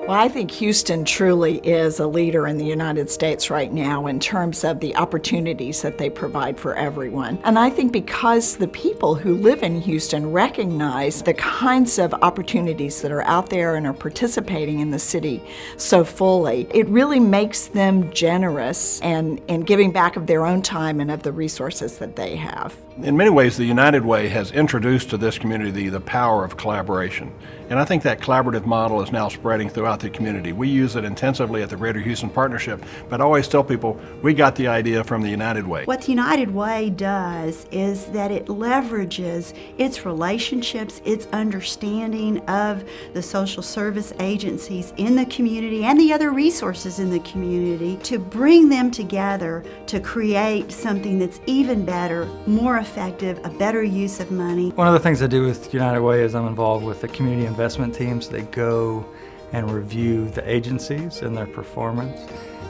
Well, I think Houston truly is a leader in the United States right now in terms of the opportunities that they provide for everyone. And I think because the people who live in Houston recognize the kinds of opportunities that are out there and are participating in the city so fully, it really makes them generous and in giving back of their own time and of the resources that they have. In many ways, the United Way has introduced to this community the power of collaboration. And I think that collaborative model is now spreading throughout the community. We use it intensively at the Greater Houston Partnership, but I always tell people we got the idea from the United Way. What the United Way does is that it leverages its relationships, its understanding of the social service agencies in the community and the other resources in the community to bring them together to create something that's even better, more effective, a better use of money. One of the things I do with United Way is I'm involved with the community investment teams. They go and review the agencies and their performance.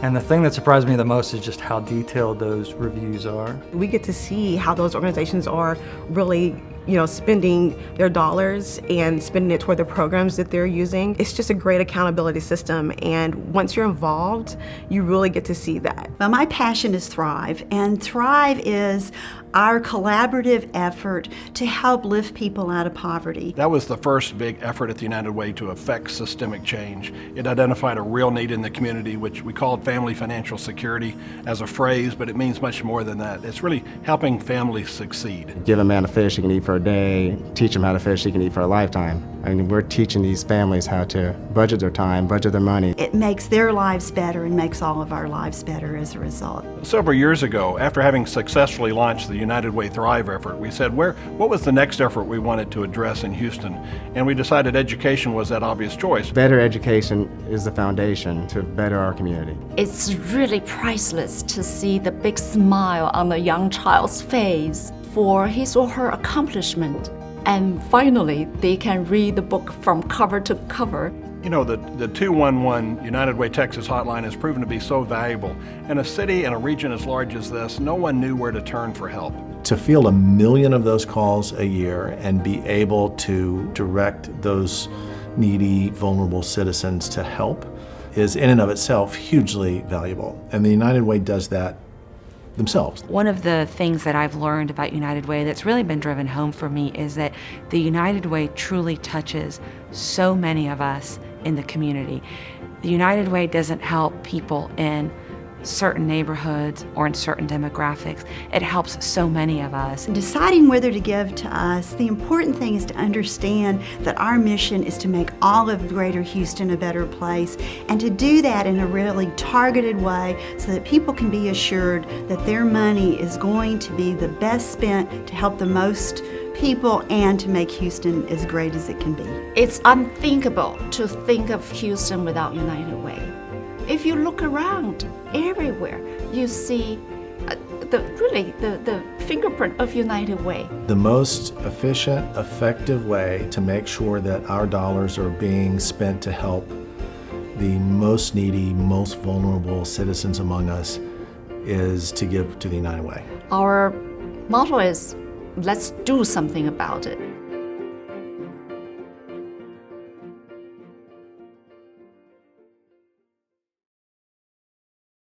And the thing that surprised me the most is just how detailed those reviews are. We get to see how those organizations are really spending their dollars and spending it toward the programs that they're using. It's just a great accountability system, and once you're involved, you really get to see that. Well, my passion is Thrive, and Thrive is our collaborative effort to help lift people out of poverty. That was the first big effort at the United Way to affect systemic change. It identified a real need in the community, which we called family financial security as a phrase, but it means much more than that. It's really helping families succeed. Give a man a fish he can eat for a day, teach him how to fish he can eat for a lifetime. I mean, we're teaching these families how to budget their time, budget their money. It makes their lives better and makes all of our lives better as a result. Several years ago, after having successfully launched the United Way Thrive effort, we said, what was the next effort we wanted to address in Houston? And we decided education was that obvious choice. Better education is the foundation to better our community. It's really priceless to see the big smile on a young child's face for his or her accomplishment. And finally, they can read the book from cover to cover. You know, the 211 United Way Texas hotline has proven to be so valuable. In a city and a region as large as this, no one knew where to turn for help. To field 1 million of those calls a year and be able to direct those needy, vulnerable citizens to help is in and of itself hugely valuable. And the United Way does that themselves. One of the things that I've learned about United Way that's really been driven home for me is that the United Way truly touches so many of us in the community. The United Way doesn't help people in certain neighborhoods or in certain demographics. It helps so many of us. Deciding whether to give to us, the important thing is to understand that our mission is to make all of Greater Houston a better place, and to do that in a really targeted way so that people can be assured that their money is going to be the best spent to help the most people and to make Houston as great as it can be. It's unthinkable to think of Houston without United Way. If you look around, everywhere, you see the fingerprint of United Way. The most efficient, effective way to make sure that our dollars are being spent to help the most needy, most vulnerable citizens among us is to give to the United Way. Our motto is, let's do something about it.